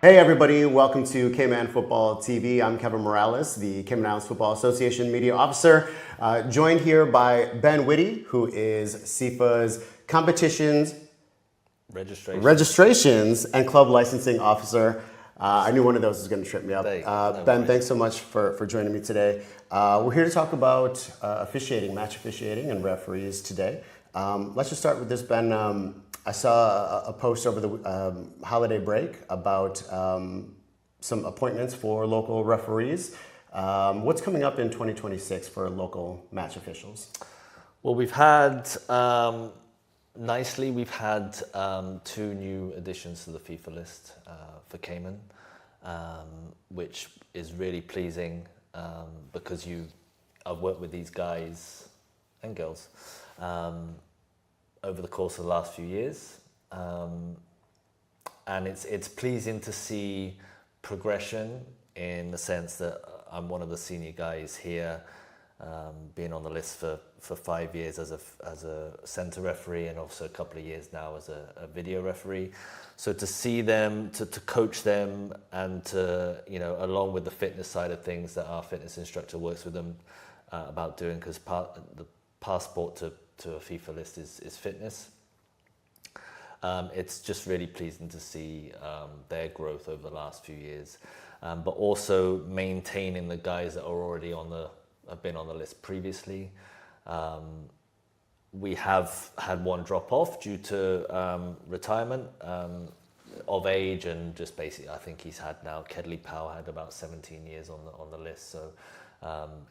Hey everybody, welcome to Cayman Football TV. I'm Kevin Morales, the Cayman Islands Football Association Media Officer, joined here by Ben Whitty, who is CIFA's Competitions, Registrations and Club Licensing Officer. I knew one of those was going to trip me up. Ben, thanks so much for joining me today. We're here to talk about officiating, match officiating and referees today. Let's just start with this, Ben. I saw a post over the holiday break about some appointments for local referees. What's coming up in 2026 for local match officials? Well, we've had, we've had 2 new additions to the FIFA list for Cayman, which is really pleasing because I've worked with these guys and girls over the course of the last few years, and it's pleasing to see progression in the sense that I'm one of the senior guys here, being on the list for 5 years as a centre referee and also a couple of years now as a video referee. So to see them, to coach them, and to, along with the fitness side of things that our fitness instructor works with them about doing, because the passport to a FIFA list is fitness. It's just really pleasing to see their growth over the last few years, but also maintaining the guys that are already have been on the list previously. We have had one drop off due to retirement of age, and just basically I think he's had now, Kedley Powell had about 17 years on the list, so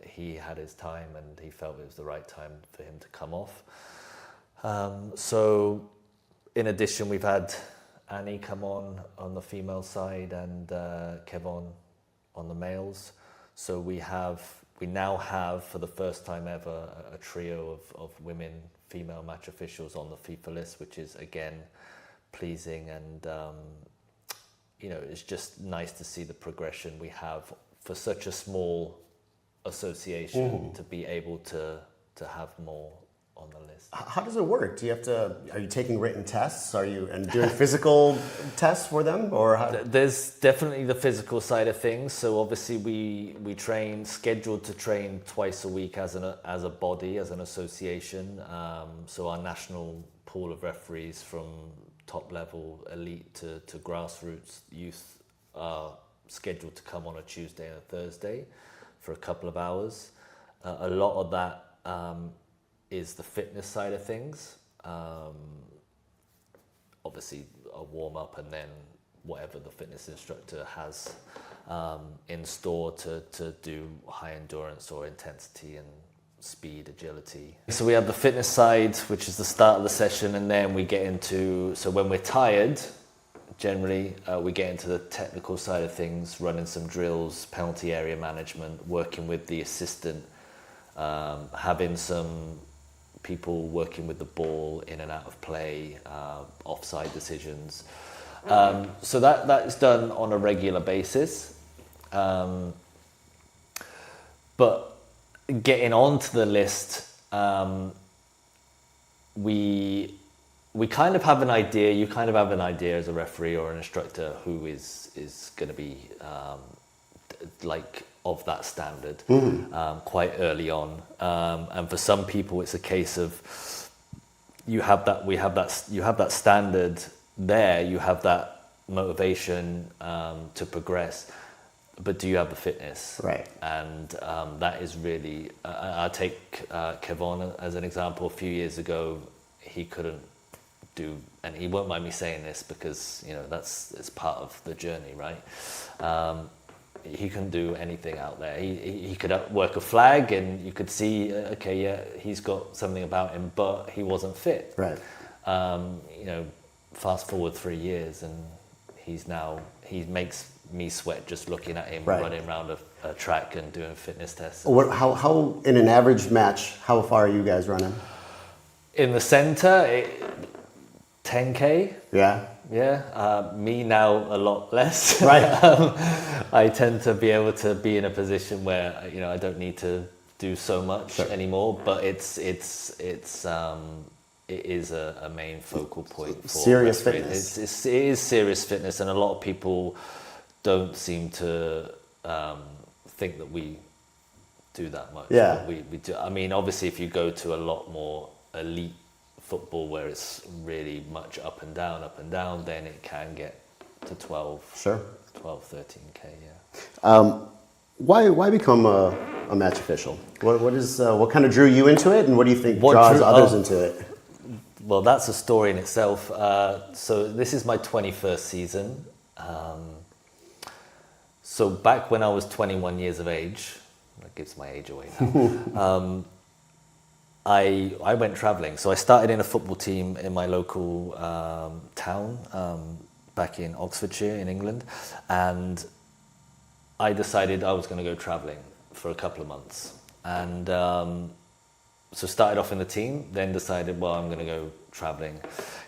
he had his time and he felt it was the right time for him to come off. So in addition, we've had Annie come on the female side and Kevon on the males. So we now have, for the first time ever, a trio of women, female match officials on the FIFA list, which is again pleasing, and it's just nice to see the progression we have for such a small association to be able to have more on the list. How does it work? Are you taking written tests? Are you doing physical tests for them, or how? There's definitely the physical side of things. So obviously we scheduled to train twice a week as a body, as an association. So our national pool of referees from top level elite to grassroots youth are scheduled to come on a Tuesday and a Thursday for a couple of hours. A lot of that is the fitness side of things. Obviously a warm up and then whatever the fitness instructor has in store to do high endurance or intensity and speed, agility. So we have the fitness side, which is the start of the session, and then we get into, so when we're tired, generally, we get into the technical side of things, running some drills, penalty area management, working with the assistant, having some people working with the ball in and out of play, offside decisions. So that is done on a regular basis. But getting onto the list, we kind of have an idea, you kind of have an idea as a referee or an instructor who is going to be of that standard quite early on. And for some people it's a case of you have that standard there, you have that motivation to progress, but do you have the fitness? Right. And that is really, I take Kevon as an example. A few years ago, he couldn't do, and he won't mind me saying this because it's part of the journey, right? He couldn't do anything out there. He could work a flag, and you could see, he's got something about him, but he wasn't fit. Right. Fast forward 3 years, and he makes me sweat just looking at him running around a track and doing fitness tests. How in an average match, how far are you guys running? In the center, 10K. Yeah. Yeah. Me now a lot less. Right. I tend to be able to be in a position where I don't need to do so much anymore. But it's it is a main focal point for serious refereeing. fitness. It is serious fitness, and a lot of people don't seem to think that we do that much. Yeah. But we do. I mean, obviously, if you go to a lot more elite football where it's really much up and down, then it can get to 12, 13K, yeah. Why become a match official? What kind of drew you into it, and what do you think draws others into it? Well, that's a story in itself. So this is my 21st season. So back when I was 21 years of age, that gives my age away now, I went travelling. So I started in a football team in my local town back in Oxfordshire in England, and I decided I was going to go travelling for a couple of months. And so started off in the team, then decided, well, I'm going to go travelling.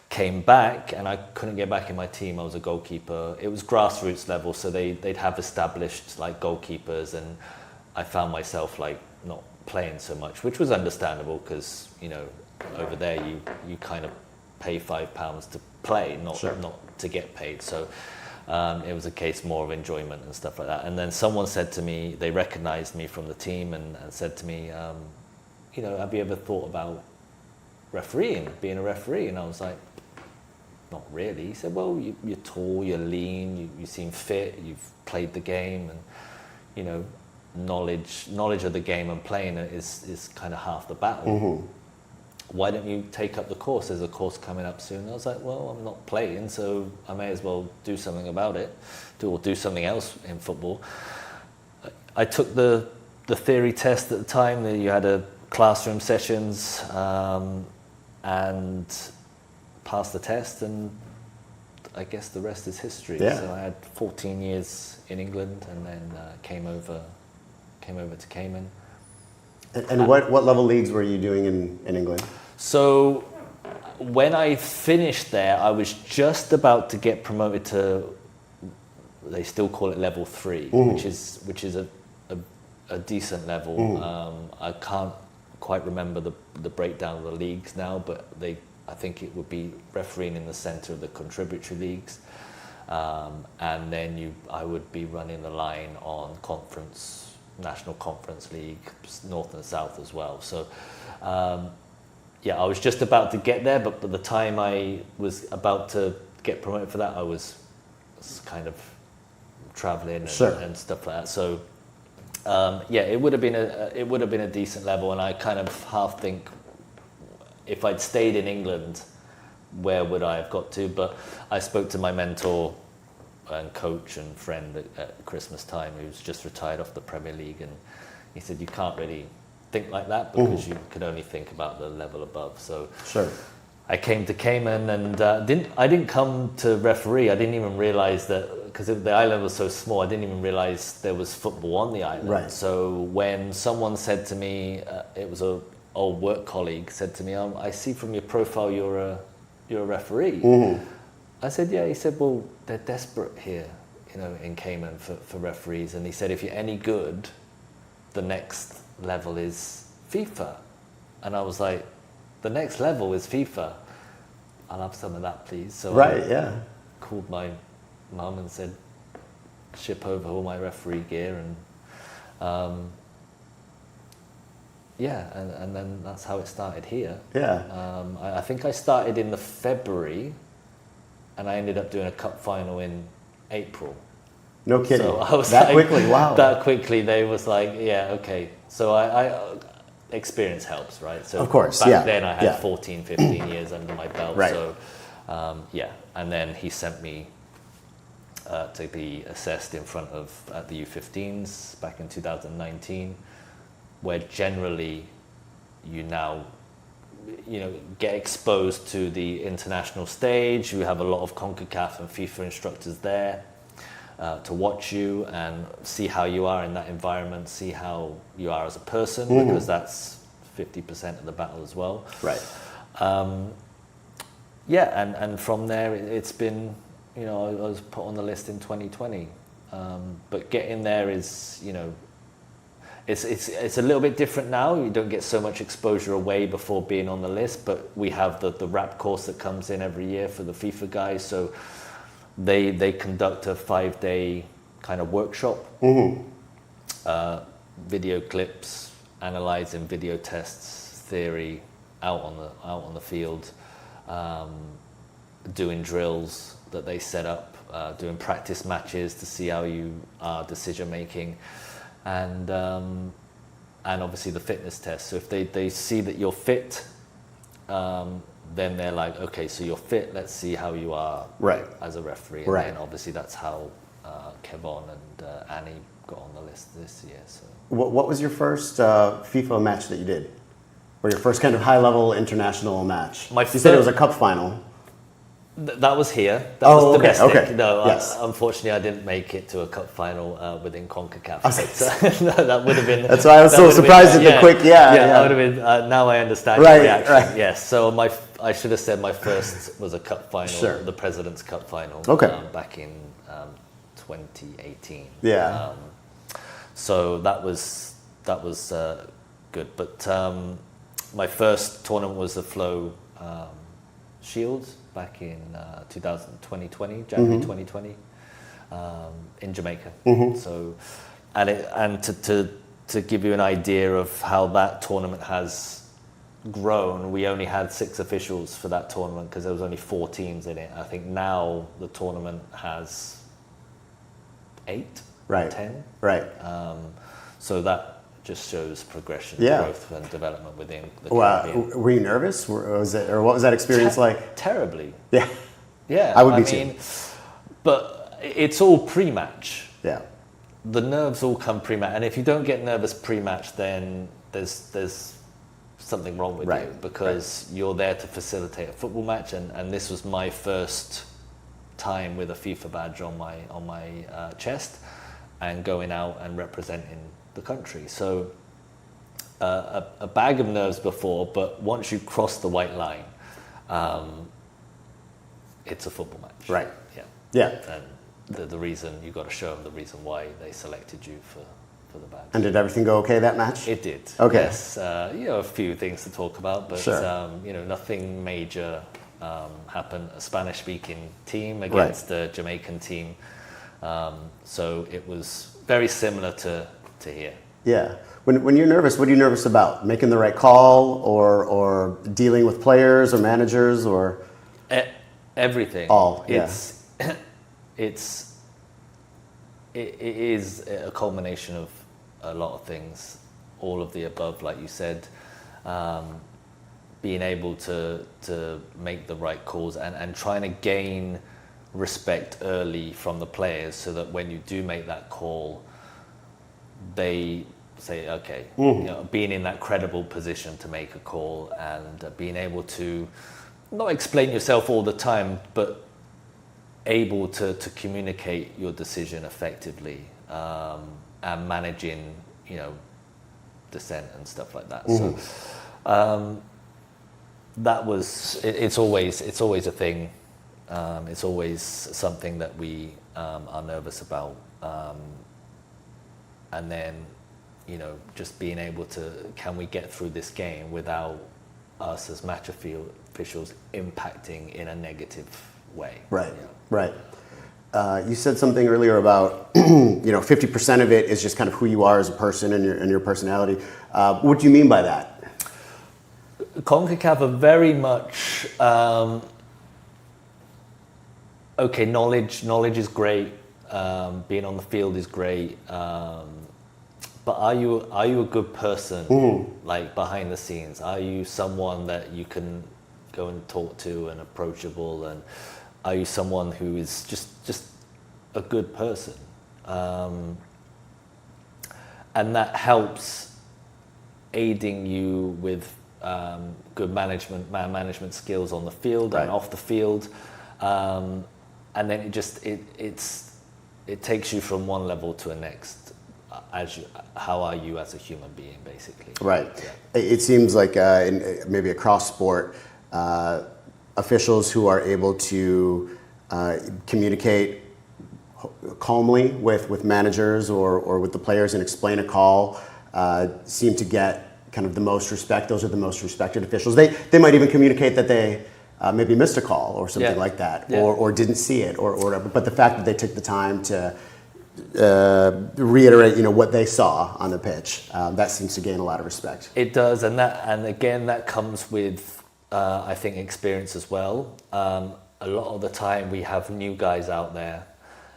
Came back, and I couldn't get back in my team. I was a goalkeeper. It was grassroots level, so they'd have established like goalkeepers, and I found myself like not playing so much, which was understandable because, you know, over there you kind of pay £5 to play, not to get paid. So it was a case more of enjoyment and stuff like that. And then someone said to me, they recognized me from the team and said to me, you know, have you ever thought about refereeing, being a referee? And I was like, not really. He said, well, you're tall, you're lean, you seem fit, you've played the game, and, you know, knowledge of the game and playing it is kind of half the battle. Mm-hmm. Why don't you take up the course? There's a course coming up soon. I was like, well, I'm not playing, so I may as well do something about it, do something else in football. I took the theory test at the time. That you had a classroom sessions and passed the test, and I guess the rest is history. Yeah. So I had 14 years in England, and then came over to Cayman. And what level leagues were you doing in England? So when I finished there, I was just about to get promoted to, they still call it level 3, which is a decent level. I can't quite remember the breakdown of the leagues now, but I think it would be refereeing in the centre of the contributory leagues, and then I would be running the line on National Conference League, North and South as well. So yeah, I was just about to get there, but by the time I was about to get promoted for that, I was kind of travelling and stuff like that. So yeah, it would have been a decent level, and I kind of half think if I'd stayed in England, where would I have got to? But I spoke to my mentor and coach and friend at Christmas time, who's just retired off the Premier League, and he said you can't really think like that because you can only think about the level above. So I came to Cayman, and I didn't come to referee. I didn't even realise that, because the island was so small, I didn't even realise there was football on the island. Right. So when someone said to me, it was a old work colleague, said to me, I see from your profile you're a referee. I said, yeah. He said, well, they're desperate here, you know, in Cayman for referees. And he said, if you're any good, the next level is FIFA. And I was like, the next level is FIFA. I'll have some of that, please. So I called my mum and said, ship over all my referee gear, and yeah, and then that's how it started here. Yeah. I think I started in the February, and I ended up doing a cup final in April. No kidding. So I was that quickly, wow. That quickly, they was like, yeah, okay. So I experience helps, right? So of course, back then I had 14, 15 years under my belt. Right. So yeah, and then he sent me to be assessed in front of at the U15s back in 2019, where generally you now, you know, get exposed to the international stage. You have a lot of CONCACAF and FIFA instructors there to watch you and see how you are in that environment, see how you are as a person, because that's 50% of the battle as well. Right. Yeah, and from there it's been, you know, I was put on the list in 2020. But getting there is, you know, it's a little bit different now. You don't get so much exposure away before being on the list, but we have the rap course that comes in every year for the FIFA guys. So they conduct a 5-day kind of workshop, video clips, analyzing video tests, theory, out on the field, doing drills that they set up, doing practice matches to see how you are decision making, and obviously the fitness test. So if they see that you're fit, then they're like, okay, so you're fit. Let's see how you are as a referee. And then obviously that's how Kevon and Annie got on the list this year. So what was your first FIFA match that you did? Or your first kind of high-level international match? You said it was a cup final. That was here. That was domestic. Okay. No, yes. Unfortunately, I didn't make it to a cup final within CONCACAF. So, no, that would have been. That's why I was so surprised at the quick. That would have been. Now I understand your reaction. Right. Yes. So I should have said my first was a cup final, the President's Cup final. Back in 2018. Yeah. So that was good, but my first tournament was the Flow Shield back in 2020, January 2020, in Jamaica. So, and to give you an idea of how that tournament has grown, we only had 6 officials for that tournament because there was only 4 teams in it. I think now the tournament has 8, 10. Right. So that just shows progression, growth, and development within the Caribbean. Were you nervous? What was that experience like? Terribly. Yeah. Yeah. I would be too. But it's all pre-match. Yeah. The nerves all come pre-match, and if you don't get nervous pre-match, then there's something wrong with you, because you're there to facilitate a football match, and this was my first time with a FIFA badge on my chest, and going out and representing the country. So a bag of nerves before, but once you cross the white line, it's a football match. Right. Yeah. Yeah. And the reason, you got to show them the reason why they selected you for the badge. And did everything go okay that match? It did. Okay. Yes. A few things to talk about, but nothing major happened. A Spanish-speaking team against the Jamaican team. So it was very similar to here. Yeah. When you're nervous, what are you nervous about? Making the right call, or dealing with players or managers, or everything? All. Yeah. It is a culmination of a lot of things, all of the above, like you said. Being able to make the right calls and trying to gain respect early from the players, so that when you do make that call, they say, okay, being in that credible position to make a call, and being able to not explain yourself all the time, but able to communicate your decision effectively, and managing, dissent and stuff like that. So that was, it's always a thing. It's always something that we are nervous about. And then, just being able to, can we get through this game without us as match officials impacting in a negative way? Right, right. You said something earlier about, 50% of it is just kind of who you are as a person and your personality. What do you mean by that? CONCACAF are very much, knowledge is great. Being on the field is great. But are you a good person, like behind the scenes? Are you someone that you can go and talk to and approachable, and are you someone who is just a good person? And that helps aiding you with good man management skills on the field and off the field, and then it takes you from one level to the next. How are you as a human being, basically? Right. Yeah. It seems like maybe across sport, officials who are able to communicate calmly with managers or with the players and explain a call seem to get kind of the most respect. Those are the most respected officials. They might even communicate that they maybe missed a call or something like that, or didn't see it, or whatever. But the fact that they took the time to reiterate, what they saw on the pitch, that seems to gain a lot of respect. It does, and again, that comes with, I think, experience as well. A lot of the time, we have new guys out there,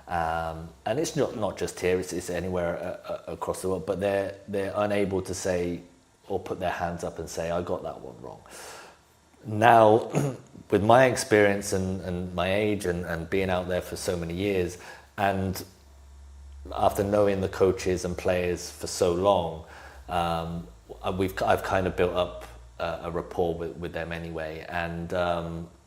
and it's not just here; it's anywhere across the world. But they're unable to say or put their hands up and say, "I got that one wrong." Now, with my experience and my age and being out there for so many years, and after knowing the coaches and players for so long, I've kind of built up a rapport with them anyway, and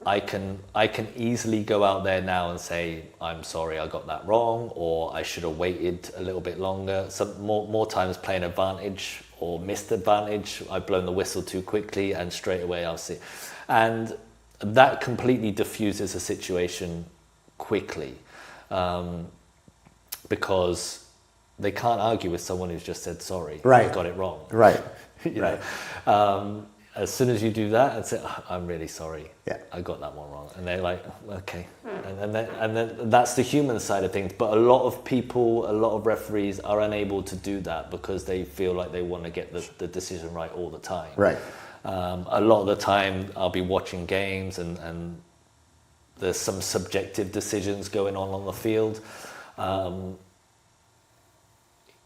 I can easily go out there now and say, I'm sorry, I got that wrong, or I should have waited a little bit longer. Some more times playing advantage or missed advantage, I've blown the whistle too quickly, and straight away I'll see, and that completely diffuses a situation quickly. Because they can't argue with someone who's just said sorry. Right. I got it wrong. Right. you know, as soon as you do that and say, I'm really sorry. Yeah. I got that one wrong, and they're like, okay, and then that's the human side of things. But a lot of people, a lot of referees are unable to do that because they feel like they want to get the decision right all the time. Right. A lot of the time, I'll be watching games and there's some subjective decisions going on the field.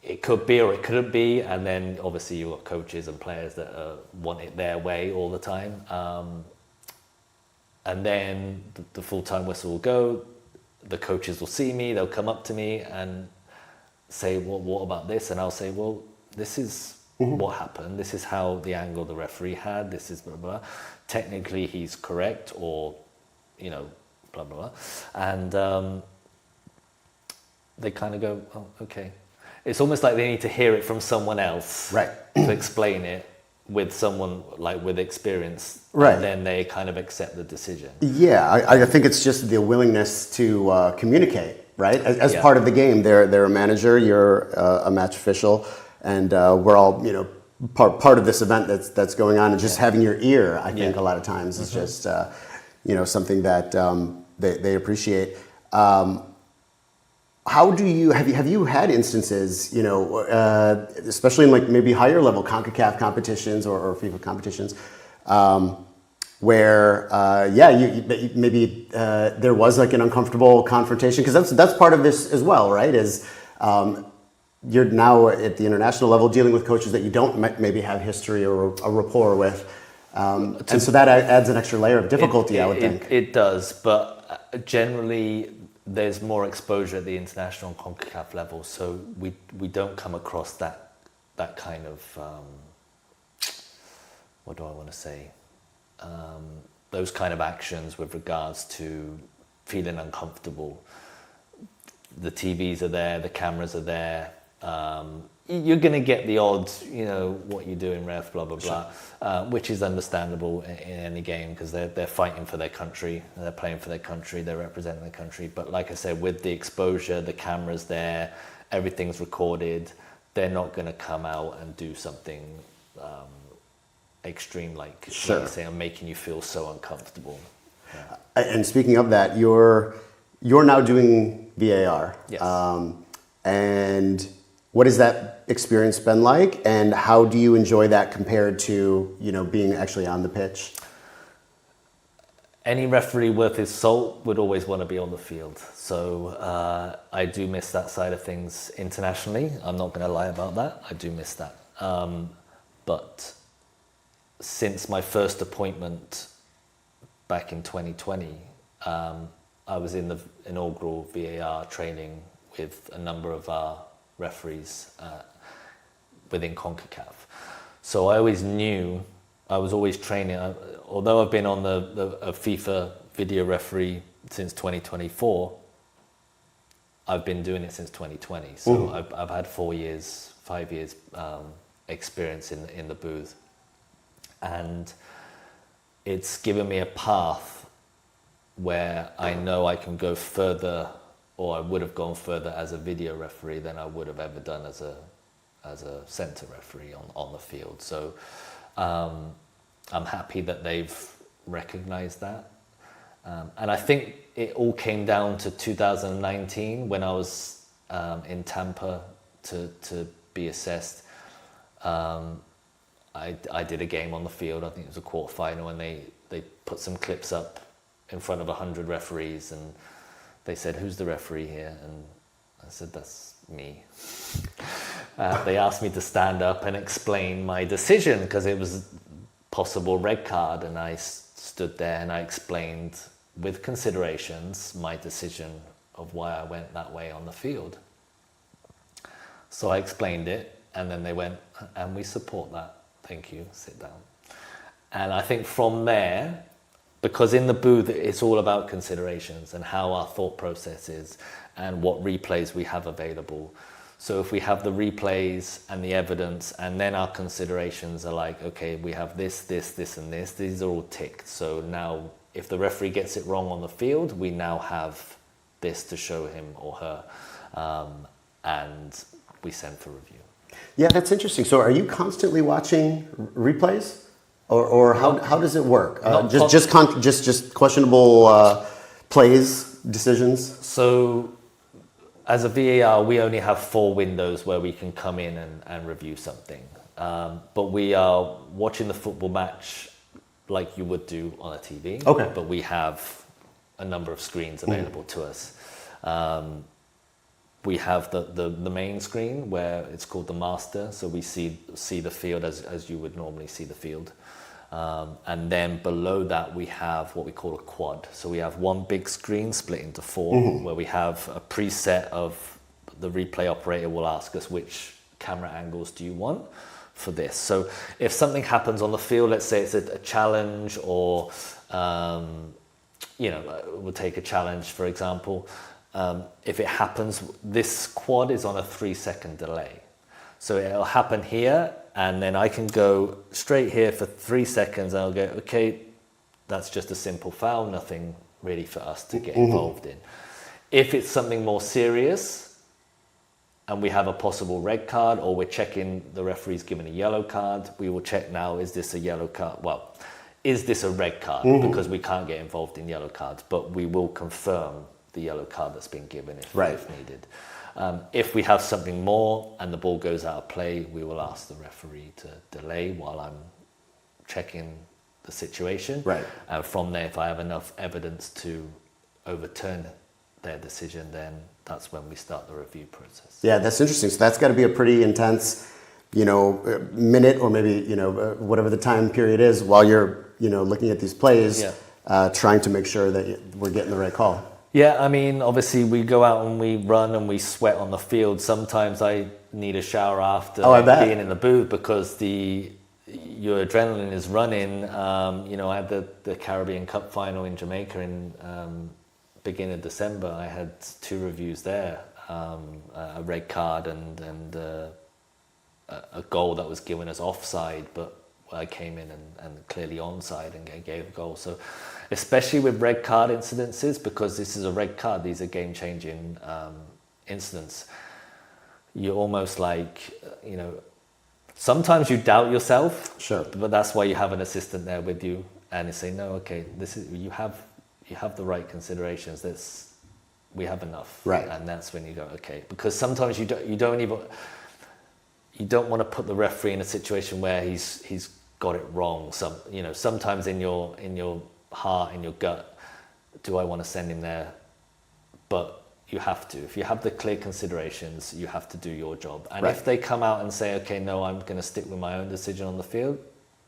It could be or it couldn't be, and then obviously you've got coaches and players that want it their way all the time, and then the full-time whistle will go, the coaches will see me, they'll come up to me and say, well, what about this? And I'll say, well, this is what happened, this is how the angle the referee had, this is blah, blah, blah. Technically he's correct, or, blah, blah, blah. And they kind of go, oh, okay. It's almost like they need to hear it from someone else, right, to explain it with someone like with experience, right, and then they kind of accept the decision. Yeah, I think it's just the willingness to communicate, right? As part of the game, they're a manager, you're a match official, and we're all part of this event that's going on, and just having your ear, I think a lot of times is just something that they appreciate. How do you have you had instances, especially in like maybe higher level CONCACAF competitions or FIFA competitions, where maybe there was like an uncomfortable confrontation, because that's part of this as well, right? Is you're now at the international level dealing with coaches that you don't maybe have history or a rapport with, and so that adds an extra layer of difficulty, I would think. It does, but generally there's more exposure at the international and CONCACAF level, so we don't come across that kind of what do I want to say? Those kind of actions with regards to feeling uncomfortable. The TVs are there, the cameras are there. You're going to get the odd, what you do in ref, blah, blah, blah, which is understandable in any game, because they're fighting for their country, they're playing for their country, they're representing their country. But like I said, with the exposure, the camera's there, everything's recorded, they're not going to come out and do something extreme, like you say, I'm making you feel so uncomfortable. Yeah. And speaking of that, you're now doing VAR. Yes. And what has that experience been like, and how do you enjoy that compared to being actually on the pitch? Any referee worth his salt would always want to be on the field. So I do miss that side of things internationally. I'm not going to lie about that. I do miss that. But since my first appointment back in 2020, I was in the inaugural VAR training with a number of our referees within CONCACAF. So I always knew, I was always training, although I've been on the FIFA video referee since 2024, I've been doing it since 2020. So I've had 5 years experience in the booth. And it's given me a path where I know I can go further, or I would have gone further as a video referee than I would have ever done as as a centre referee on the field. So I'm happy that they've recognised that. And I think it all came down to 2019 when I was in Tampa to be assessed. I did a game on the field. I think it was a quarterfinal, and they put some clips up in front of 100 referees, and they said, "Who's the referee here?" And I said, "That's me." They asked me to stand up and explain my decision because it was possible red card, and I stood there and I explained with considerations my decision of why I went that way on the field. So I explained it, and then they went, "And we support that. Thank you, sit down." And I think from there, because in the booth it's all about considerations and how our thought process is and what replays we have available. So if we have the replays and the evidence, and then our considerations are like, okay, we have this, and this, these are all ticked. So now if the referee gets it wrong on the field, we now have this to show him or her, and we send for review. Yeah, that's interesting. So are you constantly watching replays? Or how does it work? Just questionable plays, decisions? So as a VAR, we only have 4 windows where we can come in and review something. But we are watching the football match like you would do on a TV. Okay. But we have a number of screens available to us. We have the main screen where it's called the master. So we see the field as you would normally see the field. And then below that we have what we call a quad. So we have one big screen split into 4 where we have a preset of the replay operator will ask us which camera angles do you want for this. So if something happens on the field, let's say it's a challenge, or we'll take a challenge for example. If it happens, this quad is on a 3-second delay. So it'll happen here, and then I can go straight here for 3 seconds, and I'll go, okay, that's just a simple foul, nothing really for us to get involved in. If it's something more serious, and we have a possible red card, or we're checking the referee's given a yellow card, we will check now, is this a yellow card? Well, is this a red card? Because we can't get involved in yellow cards, but we will confirm the yellow card that's been given if needed. If we have something more and the ball goes out of play, we will ask the referee to delay while I'm checking the situation. Right. And from there, if I have enough evidence to overturn their decision, then that's when we start the review process. Yeah, that's interesting. So that's got to be a pretty intense, minute, or maybe, whatever the time period is while you're, looking at these plays, trying to make sure that we're getting the right call. Yeah, I mean, obviously we go out and we run and we sweat on the field. Sometimes I need a shower after being in the booth because your adrenaline is running. I had the Caribbean Cup final in Jamaica in beginning of December. I had 2 reviews there, a red card and a goal that was given as offside, but I came in and clearly onside and gave a goal. So especially with red card incidences, because this is a red card, these are game-changing incidents. You're almost like, sometimes you doubt yourself. Sure. But that's why you have an assistant there with you, and they say, no, okay, this is you have the right considerations. We have enough. Right. And that's when you go, okay, because sometimes you don't want to put the referee in a situation where he's got it wrong. Sometimes in your heart, in your gut, do I want to send him there? But you have to. If you have the clear considerations, you have to do your job. And if they come out and say, okay, no, I'm going to stick with my own decision on the field,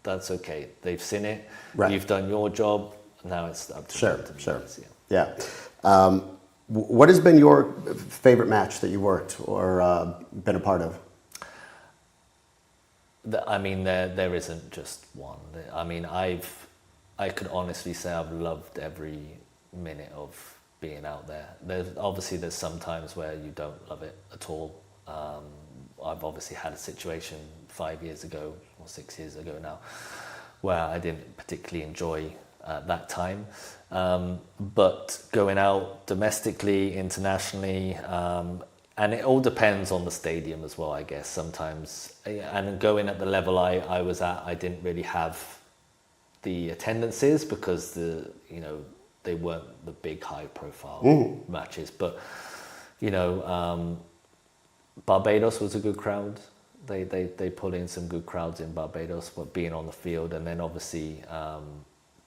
that's okay. They've seen it. Right. You've done your job. Now it's up to them to Sure. Yeah. What has been your favorite match that you worked or been a part of? I mean, there isn't just one. I mean, I could honestly say I've loved every minute of being out there. There's some times where you don't love it at all. I've obviously had a situation 5 years ago or 6 years ago now where I didn't particularly enjoy that time. But going out domestically, internationally, and it all depends on the stadium as well, I guess. Sometimes, and going at the level I was at, I didn't really have the attendances because they weren't the big high profile matches. But Barbados was a good crowd. They put in some good crowds in Barbados, but being on the field, and then obviously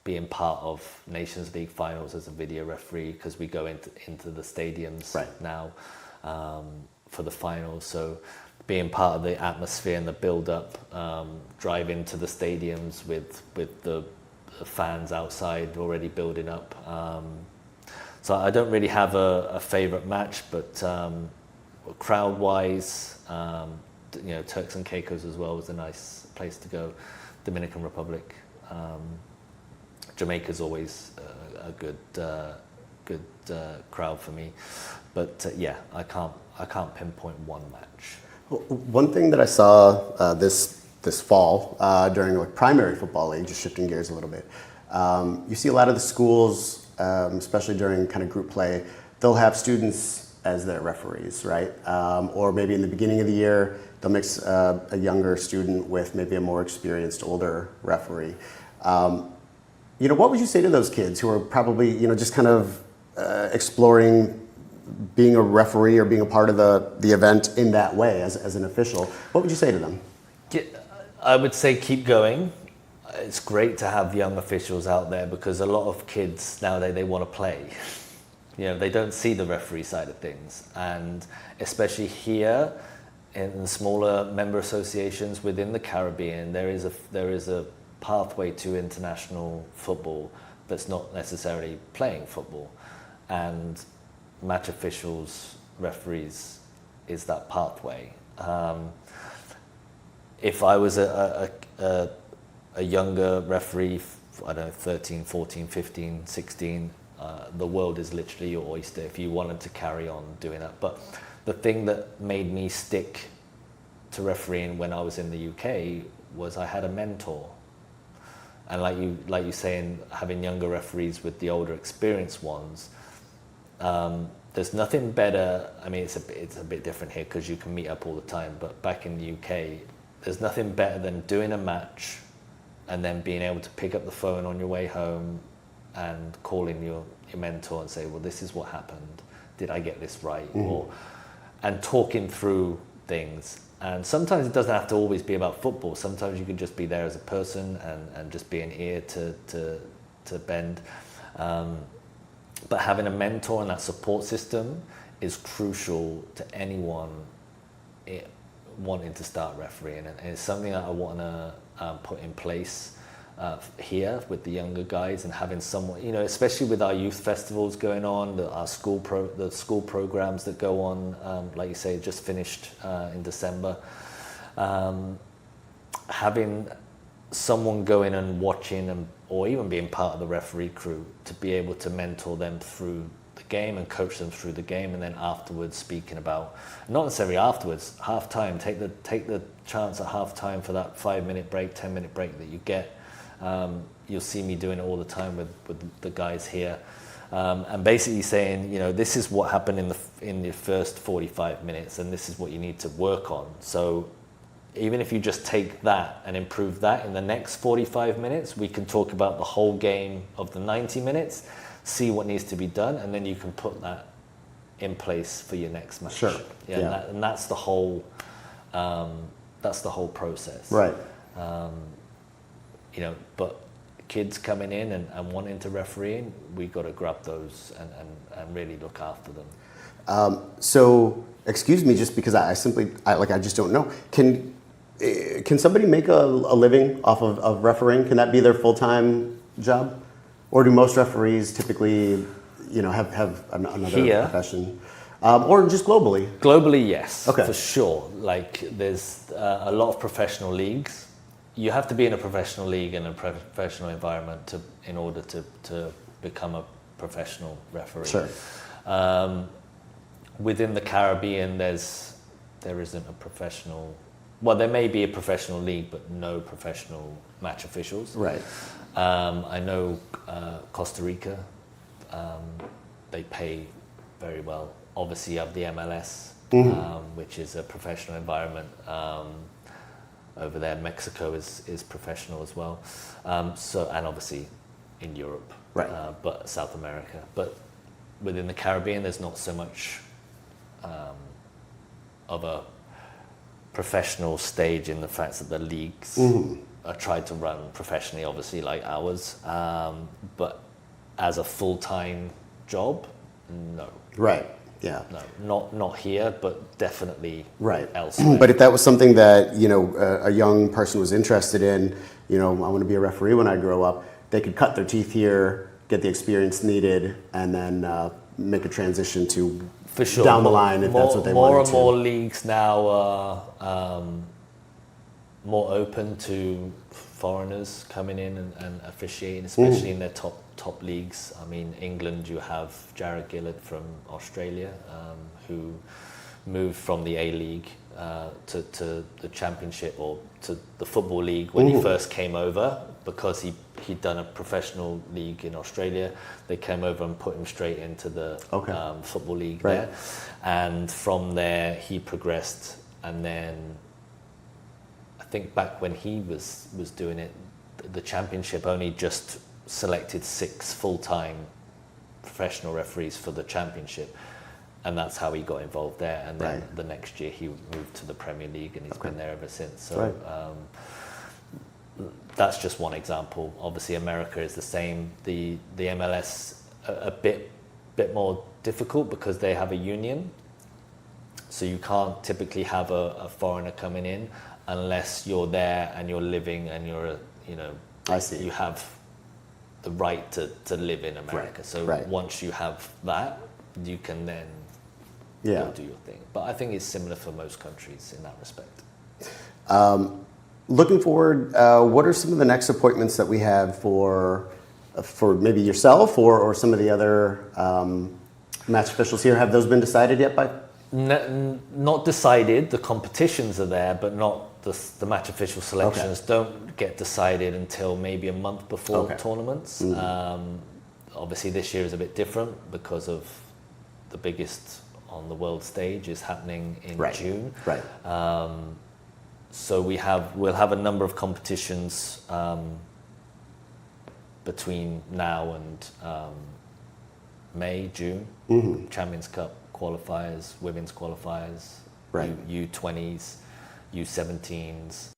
being part of Nations League finals as a video referee, because we go into the stadiums now for the finals. So being part of the atmosphere and the build-up, driving to the stadiums with the fans outside already building up. So I don't really have a favourite match, but crowd-wise, Turks and Caicos as well was a nice place to go. Dominican Republic, Jamaica's always a good crowd for me. But I can't pinpoint one match. One thing that I saw this fall during like primary football league, just shifting gears a little bit, you see a lot of the schools, especially during kind of group play, they'll have students as their referees, right? Or maybe in the beginning of the year, they'll mix a younger student with maybe a more experienced older referee. What would you say to those kids who are probably, just kind of exploring being a referee or being a part of the event in that way as an official? What would you say to them? I would say keep going. It's great to have young officials out there because a lot of kids nowadays, they want to play. They don't see the referee side of things. And especially here in smaller member associations within the Caribbean, there is a pathway to international football that's not necessarily playing football. And match officials, referees, is that pathway. If I was a younger referee, I don't know, 13, 14, 15, 16, the world is literally your oyster if you wanted to carry on doing that. But the thing that made me stick to refereeing when I was in the UK was I had a mentor. And like you saying, having younger referees with the older experienced ones, there's nothing better. I mean, it's a bit different here because you can meet up all the time. But back in the UK, there's nothing better than doing a match and then being able to pick up the phone on your way home and calling your mentor and say, well, this is what happened. Did I get this right? And talking through things. And sometimes it doesn't have to always be about football. Sometimes you can just be there as a person and just be an ear to bend. But having a mentor and that support system is crucial to anyone wanting to start refereeing. And it's something that I want to put in place here with the younger guys, and having someone, especially with our youth festivals going on, the school programs that go on, like you say, just finished in December. Having someone going and watching or even being part of the referee crew to be able to mentor them through the game and coach them through the game, and then afterwards speaking about, not necessarily afterwards, half time, take the chance at half time for that 5-minute break, 10-minute break that you get. You'll see me doing it all the time with the guys here, and basically saying, this is what happened in the first 45 minutes, and this is what you need to work on. So even if you just take that and improve that in the next 45 minutes, we can talk about the whole game of the 90 minutes, see what needs to be done, and then you can put that in place for your next match. Sure. Yeah. And that's the whole process. Right. But kids coming in and wanting to refereeing, we got to grab those and really look after them. So, excuse me, just because I just don't know. Can somebody make a living off of refereeing? Can that be their full-time job? Or do most referees typically, have another Here, profession? Or just globally? Globally, yes, okay. For sure. Like there's a lot of professional leagues. You have to be in a professional league and a professional environment in order to become a professional referee. Sure. Within the Caribbean, there isn't a professional. Well, there may be a professional league, but no professional match officials. Right. I know Costa Rica. They pay very well. Obviously, you have the MLS which is a professional environment. Over there, Mexico is professional as well. And obviously in Europe, right. But South America. But within the Caribbean, there's not so much of a professional stage in the fact that the leagues are tried to run professionally, obviously, like ours. But as a full-time job, no. Right. Yeah. No, not here, but definitely right. elsewhere. But if that was something that, you know, a young person was interested in, you know, I want to be a referee when I grow up, they could cut their teeth here, get the experience needed, and then make a transition to for sure. Down the line if that's what they wanted to. More and more leagues now are more open to foreigners coming in and officiating, especially in their top leagues. I mean, England, you have Jared Gillett from Australia, who moved from the A-League to the Championship or to the Football League when he first came over, because he'd done a professional league in Australia. They came over and put him straight into the Football League there. And from there, he progressed. And then I think back when he was doing it, the Championship only just selected 6 full-time professional referees for the Championship, and that's how he got involved there. And then the next year he moved to the Premier League, and he's been there ever since. So that's just one example. Obviously America is the same. The MLS a bit more difficult because they have a union, so you can't typically have a foreigner coming in unless you're there and you're living and you're I see. You have the right to live in America. So once you have that, you can then go do your thing. But I think it's similar for most countries in that respect. Looking forward, what are some of the next appointments that we have for maybe yourself or some of the other match officials here? Have those been decided yet by? Not decided. The competitions are there, but not the match official selections don't get decided until maybe a month before tournaments. Obviously this year is a bit different because of the biggest on the world stage is happening in June. So we'll have a number of competitions between now and May, June. Champions Cup qualifiers, women's qualifiers, U20s, U17s.